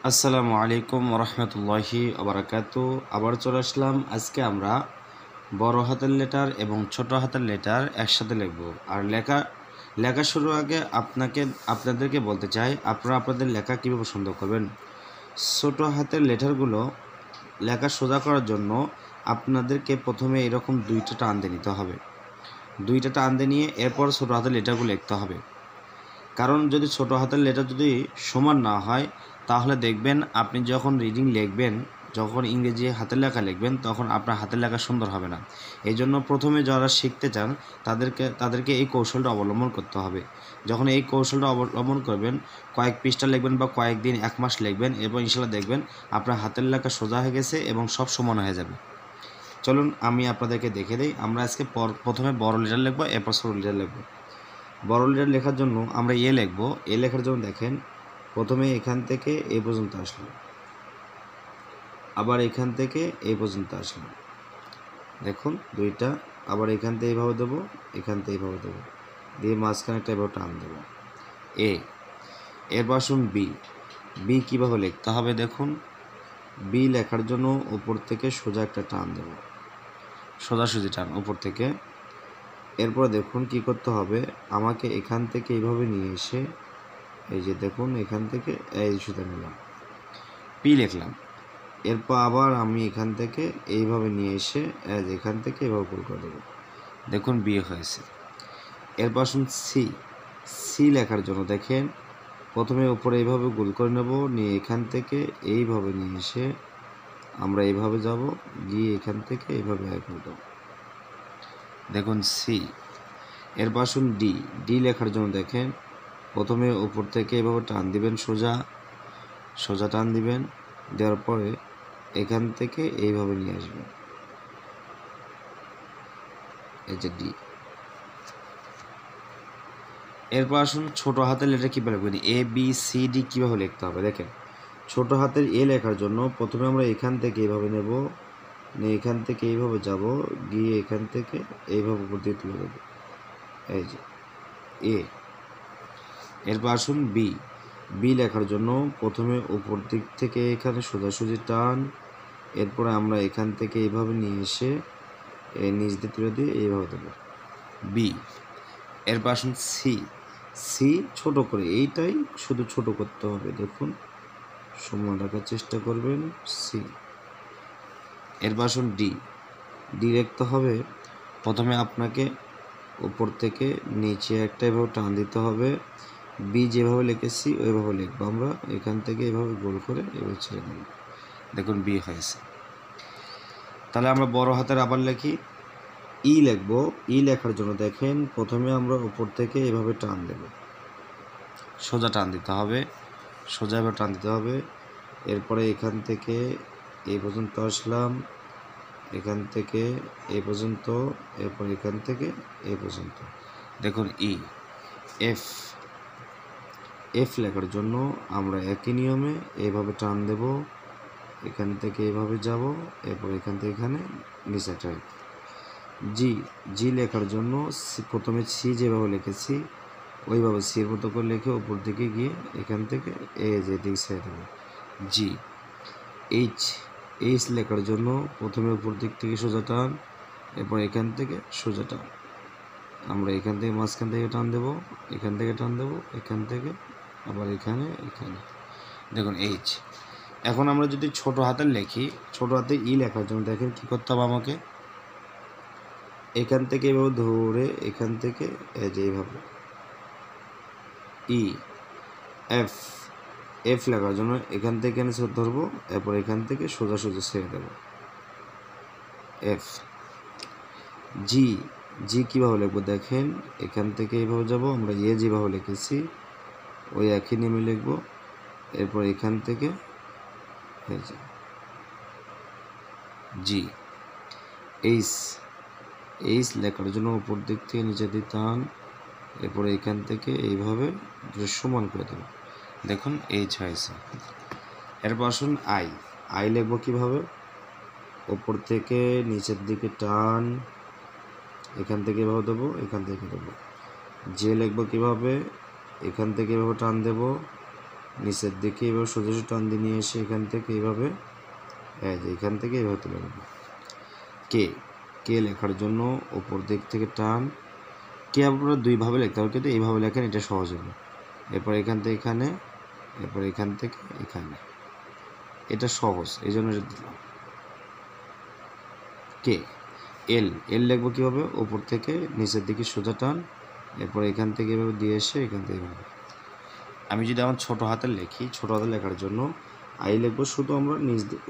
আসসালামু আলাইকুম রহমতুল্লাহি আবরাকাতু। আবার চলে আসলাম। আজকে আমরা বড় হাতের লেটার এবং ছোট হাতের লেটার একসাথে লিখব। আর লেখা শুরুর আগে আপনাদেরকে বলতে চাই, আপনারা আপনাদের লেখা কীভাবে সুন্দর করবেন। ছোট হাতের লেটারগুলো লেখা সোজা করার জন্য আপনাদেরকে প্রথমে এরকম দুইটা টান দিয়ে নিতে হবে। দুইটা টান দিয়ে নিয়ে এরপর ছোট হাতের লেটারগুলো লিখতে হবে। কারণ যদি ছোট হাতের লেটার যদি সমান না হয়, তাহলে দেখবেন আপনি যখন রিডিং লিখবেন, যখন ইংরেজি হাতের লেখা লিখবেন, তখন আপনার হাতের লেখা সুন্দর হবে না। এই জন্য প্রথমে যারা শিখতে চান তাদেরকে এই কৌশলটা অবলম্বন করতে হবে। যখন এই কৌশলটা অবলম্বন করবেন, কয়েক পৃষ্ঠা লিখবেন বা কয়েকদিন, 1 মাস লিখবেন, এরপর ইনশাল্লাহ দেখবেন আপনার হাতের লেখা সোজা হয়ে গেছে এবং সব সমান হয়ে যাবে। চলুন আমি আপনাদেরকে দেখে দিই। আমরা আজকে প্রথমে বড় লেটার লিখব, এরপর ছোট লেটার লিখব। বড় লেটার লেখার জন্য আমরা লিখব। লেখার জন্য দেখেন, প্রথমে এখান থেকে এই পর্যন্ত আসলো, আবার এখান থেকে এই পর্যন্ত আসলো, দেখুন দুইটা, আবার এখান থেকে এইভাবে দেবো, এখান থেকে এইভাবে দেবো, দিয়ে মাঝখানে একটা এভাবে টান দেবো। এরপর আসুন বি কীভাবে লিখতে হবে দেখুন। বি লেখার জন্য উপর থেকে সোজা একটা টান দেব, সোজাসুজি টান উপর থেকে। এরপর দেখুন কি করতে হবে, আমাকে এখান থেকে এইভাবে নিয়ে এসে, এই যে দেখুন এখান থেকে এই সুতা নিলাম, পি লিখলাম। এরপর আবার আমি এখান থেকে এইভাবে নিয়ে এসে এখান থেকে এইভাবে গোল করে দেবো, দেখুন বি হয়েছে। এরপর আসুন সি লেখার জন্য দেখেন, প্রথমে উপরে এইভাবে গোল করে নেব, নিয়ে এখান থেকে এইভাবে নিয়ে এসে আমরা এইভাবে যাব, গিয়ে এখান থেকে এইভাবে করে দেবো, দেখুন সি। এরপর আসুন ডি লেখার জন্য দেখেন, প্রথমে উপর থেকে এভাবে টান দিবেন, সোজা টান দিবেন, দেওয়ার পরে এখান থেকে এইভাবে নিয়ে আসবেন, এই যে ডি। এরপর আসুন ছোট হাতের লেটার কীভাবে লিখবেন, ABCD কীভাবে লিখতে হবে দেখেন। ছোট হাতের এ লেখার জন্য প্রথমে আমরা এখান থেকে এইভাবে নেব, নিয়ে এখান থেকে এইভাবে যাব, গিয়ে এখান থেকে এইভাবে উপর দিয়ে তুলে দেবো, এই যে এ। এরপর আসুন বি লেখার জন্য প্রথমে উপর দিক থেকে এখানে সোজাসুজি টান, এরপরে আমরা এখান থেকে এইভাবে নিয়ে এসে নিচ দিয়ে তুলে দিয়ে এইভাবে দেবো, বি। এরপর আসুন সি ছোট করে, এইটাই শুধু ছোট করতে হবে, দেখুন সমান রাখার চেষ্টা করবেন, সি। এরপর আসুন ডি লিখতে হবে, প্রথমে আপনাকে উপর থেকে নিচে একটা এভাবে টান দিতে হবে, বি যেভাবে লিখেছি ওইভাবে লিখবো আমরা, এখান থেকে এভাবে গোল করে এভাবে ছেড়ে দেব, দেখুন বি হয়েছে। তাহলে আমরা বড় হাতের আবার লিখি, লিখবো। লেখার জন্য দেখেন, প্রথমে আমরা উপর থেকে এভাবে টান দেব, সোজা টান দিতে হবে, সোজা এভাবে টান দিতে হবে। এরপরে এখান থেকে এই পর্যন্ত আসলাম, এখান থেকে এই পর্যন্ত, এরপর এখান থেকে এই পর্যন্ত, দেখুন এফ লেখার জন্য আমরা একই নিয়মে এইভাবে টান দেব, এখান থেকে এইভাবে যাব, এরপর এখান থেকে এখানে নিচে টান। জি লেখার জন্য প্রথমে সি যেভাবে লিখেছি ওইভাবে সির মতো করে লিখে উপর দিকে গিয়ে এখান থেকে যে দিক ছেড়ে দেবো, জি। এইচ লেখার জন্য প্রথমে উপর দিক থেকে সোজা টান, এরপর এখান থেকে সোজা টান, আমরা এখান থেকে মাঝখান থেকে টান দেবো, এখান থেকে টান দেবো, এখান থেকে আবার এখানে, দেখুন এইচ। এখন আমরা যদি ছোট হাতের লিখি, ছোট হাতে লেখার জন্য দেখেন কী করতে হবে, আমাকে এখান থেকে এভাবে ধরে এখান থেকে এইভাবে এফ লেখার জন্য এখান থেকে এখানে ধরবো, এরপর এখান থেকে সোজা ছেড়ে দেব, এফ। জি কীভাবে লিখবো দেখেন, এখান থেকে এইভাবে যাব, আমরা যেভাবে লিখেছি ওই একই নিয়মে লিখবো, এরপর এখান থেকে জি। এইচ লেখার জন্য উপর দিক থেকে নিচে দিয়ে টান, এরপরে এখান থেকে এইভাবে সমান করে দেবো, দেখুন এইচ হয়েছে। এরপর আসুন আই লিখবো কীভাবে, ওপর থেকে নিচের দিকে টান, এখান থেকে এভাবে দেবো, এখান থেকে দেবো। জে লিখবো কীভাবে, এখান থেকে এভাবে টান দেবো, নিচের দিকে এভাবে সোজা সোজা টান দিয়ে নিয়ে এসে এখান থেকে এইভাবে এখান থেকে এইভাবে তুলে নেব। কে কে লেখার জন্য ওপর দিক থেকে টান। কে আপনারা দুইভাবে লিখতে হবে, কিন্তু এইভাবে লেখেন এটা সহজ হবে। এরপর এখান থেকে এখানে, এরপর এখান থেকে এখানে, এটা সহজ, এই জন্য এটা দিলাম। কে এল এল লিখবো কীভাবে, ওপর থেকে নিচের দিকে সোজা টান, এরপর এখান থেকে এভাবে দিয়ে এসে এখান থেকে এভাবে। আমি যদি আমার ছোটো হাতের লিখি, ছোটো হাতের লেখার জন্য আই লিখবো, শুধু আমরা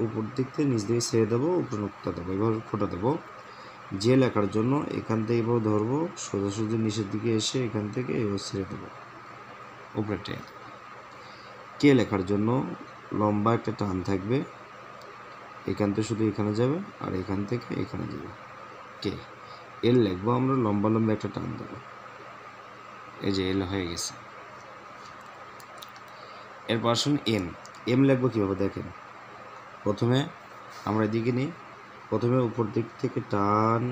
উপর দিক থেকে নিচ দিকে ছেড়ে দেবো, উপরে নোক্তা দেবো, এভাবে ফোটা দেবো। যে লেখার জন্য এখান থেকে এভাবে ধরবো, সোজাসুজি নিচের দিকে এসে এখান থেকে এভাবে ছেড়ে দেবো, উপরে টেনে। কে লেখার জন্য লম্বা একটা টান থাকবে, এখান থেকে শুধু এখানে যাবে আর এখান থেকে এখানে যাবে। কে এল লিখবো, আমরা লম্বা লম্বা একটা টান দেবো, এই যে এল হয়ে গেছে। এরপর আসুন এম এম লিখবো কীভাবে দেখেন। প্রথমে আমরা এদিকে নিই, প্রথমে উপর দিক থেকে টান,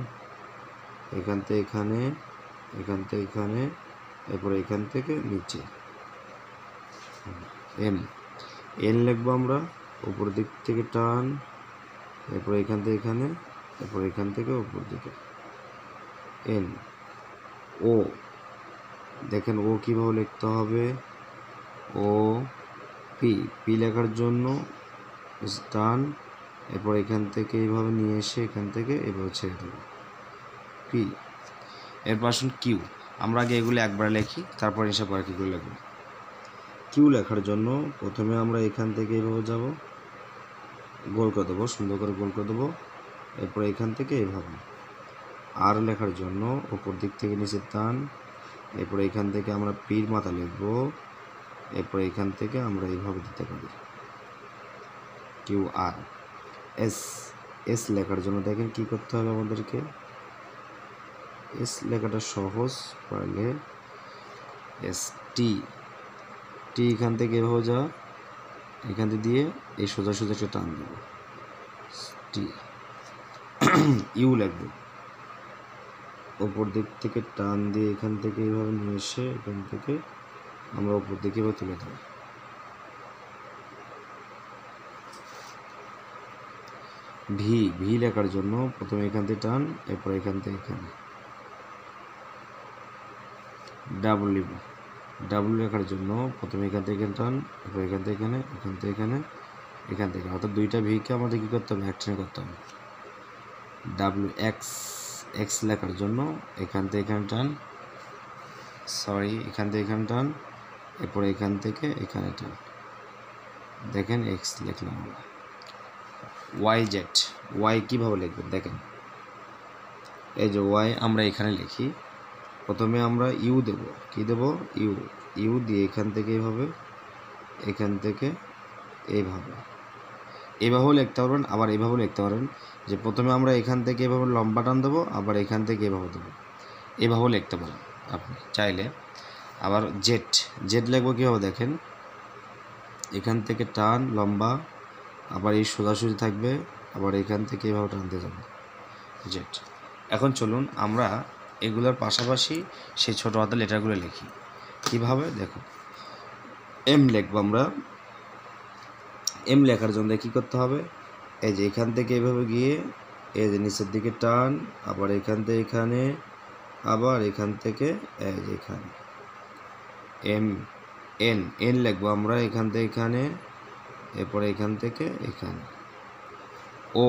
এখান থেকে এখানে, এখান থেকে এখানে, এরপর এখান থেকে নিচে। এম এন লিখবো আমরা, উপর দিক থেকে টান, এরপর এখান থেকে এখানে, এরপর এখান থেকে উপর দিকে। এন ও দেখেন ও কীভাবে লিখতে হবে। ও পি পি লেখার জন্য টান, এরপর এখান থেকে এইভাবে নিয়ে এসে এখান থেকে এভাবে ছেড়ে দেবো, পি। এরপর আসুন কিউ, আমরা আগে এগুলো একবার লিখি, তারপর এসব আর কিগুলো লিখব। কিউ লেখার জন্য প্রথমে আমরা এখান থেকে এইভাবে যাব, গোল করে দেবো, সুন্দর করে গোল করে দেবো, এরপর এখান থেকে এইভাবে। আর লেখার জন্য উপর দিক থেকে নিচে টান, এরপর এখান থেকে আমরা পির মাথা লিখব, এরপর এখান থেকে আমরা এইভাবে দিতে পারি, কিউ আর। এস এস লেখার জন্য দেখেন কি করতে হবে আমাদেরকে, এস লেখাটা সহজ, পারলে এস টি টি এখান থেকে এভাবে যা, এখান থেকে দিয়ে এই সোজা সোজা একটা টান দেব, টি। ইউ লিখব, ওপর দিক থেকে টান দিয়ে এখান থেকে এইভাবে নিয়ে এসে এখান থেকে আমরা ওপর দিকে এভাবে তুলে দেব। ভি ভি লেখার জন্য প্রথমে এখান থেকে টান, এরপর এখান থেকে এখানে। ডাব্লিউ ডাব্লিউ লেখার জন্য প্রথমে এখান থেকে টান, এরপর এখান থেকে এখানে, এখান থেকে এখানে, এখান থেকে, অর্থাৎ দুইটা ভিকে আমাদের কী করতে হবে, অ্যাকশন করতে হবে। ডাব্লিউ এক্স এক্স লেখার জন্য এখান থেকে এখানে টান, এখান থেকে এখানে টান, এরপর এখান থেকে এখানে টান, দেখেন এক্স লিখলাম আমরা। ওয়াই জেড ওয়াই কীভাবে লিখবেন দেখেন, এই যে ওয়াই আমরা এখানে লিখি, প্রথমে আমরা ইউ দেব, কি দেব, ইউ ইউ দিয়ে এখান থেকে এইভাবে, এখান থেকে এইভাবে, এভাবেও লিখতে পারবেন, আবার এভাবেও লিখতে পারেন, যে প্রথমে আমরা এখান থেকে এভাবে লম্বা টান দেবো, আবার এখান থেকে এভাবে দেবো, এভাবেও লিখতে পারেন আপনি চাইলে। আবার জেড জেড লিখবো কীভাবে দেখেন, এখান থেকে টান লম্বা, আবার এই সোজাসুজি থাকবে, আবার এখান থেকে এভাবে টানতে যাবে, জেড। এখন চলুন আমরা এগুলোর পাশাপাশি সেই ছোটো হাতের লেটারগুলো লিখি। কীভাবে দেখো, এম লিখবো আমরা, এম লেখার জন্য কী করতে হবে, এই যে এখান থেকে এভাবে গিয়ে এই যে নিচের দিকে টান, আবার এখান থেকে এখানে, আবার এখান থেকে এই যে এখানে। এম এন এন লিখবো আমরা এখান থেকে এখানে, এরপরে এখান থেকে এখানে। ও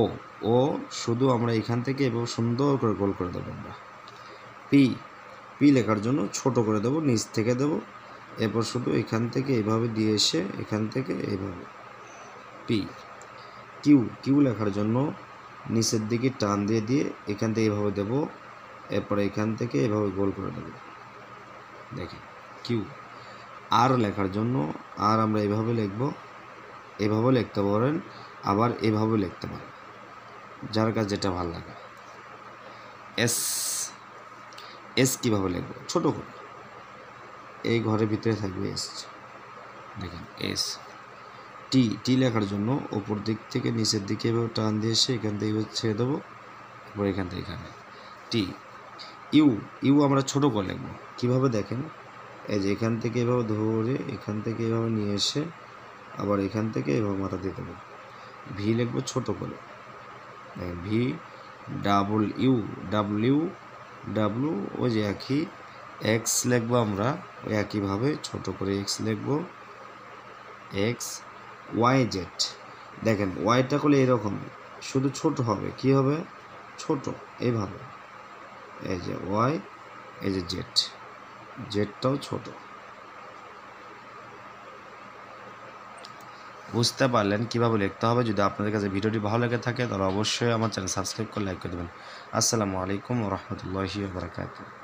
ও শুধু আমরা এখান থেকে এভাবে সুন্দর করে গোল করে দেবো আমরা। পি পি লেখার জন্য ছোট করে দেবো, নিচ থেকে দেবো, এরপর শুধু এখান থেকে এভাবে দিয়ে এসে এখান থেকে এইভাবে, পি। কিউ কিউ লেখার জন্য নিচের দিকে টান দিয়ে দিয়ে এখান থেকে এভাবে দেবো, এরপরে এখান থেকে এভাবে গোল করে দেবো, দেখেন কিউ। আর লেখার জন্য আর আমরা এভাবে লিখবো, এভাবে লিখতে পারেন, আবার এভাবে লিখতে পারেন, যার কাছে যেটা ভালো লাগে। এস এস কীভাবে লিখবো, ছোটো করে এই ঘরের ভিতরে থাকবে এস, দেখেন এস। টি টি লেখার জন্য ওপর দিক থেকে নিচের দিকে এভাবে টান দিয়ে এসে এখান থেকে ছেড়ে দেবো, এরপর এখান থেকে এখানে, টি। ইউ ইউ আমরা ছোটো করে লিখবো, কীভাবে দেখেন, এই যে এখান থেকে এভাবে ধরে এখান থেকে এভাবে নিয়ে এসে আবার এখান থেকে এভাবে মাথা দিয়ে দেবো। ভি লিখবো ছোট করে, ভি ডাব্লিউ ওই যে একই। এক্স লিখবো আমরা ওই একইভাবে ছোট করে এক্স লিখবো, এক্স ওয়াই জেড। দেখেন ওয়াইটা করলে এরকম শুধু ছোট হবে, কি হবে ছোট এইভাবে, এই যে ওয়াই, এই যে জেড, জেডটাও ছোট। বুঝতে পারলেন কীভাবে লিখতে হবে। যদি আপনাদের কাছে ভিডিওটি ভালো লেগে থাকে তাহলে অবশ্যই আমার চ্যানেল সাবস্ক্রাইব করে লাইক করে দেবেন। আসসালামু আলাইকুম ওয়া রাহমাতুল্লাহি ওয়া বারাকাতুহু।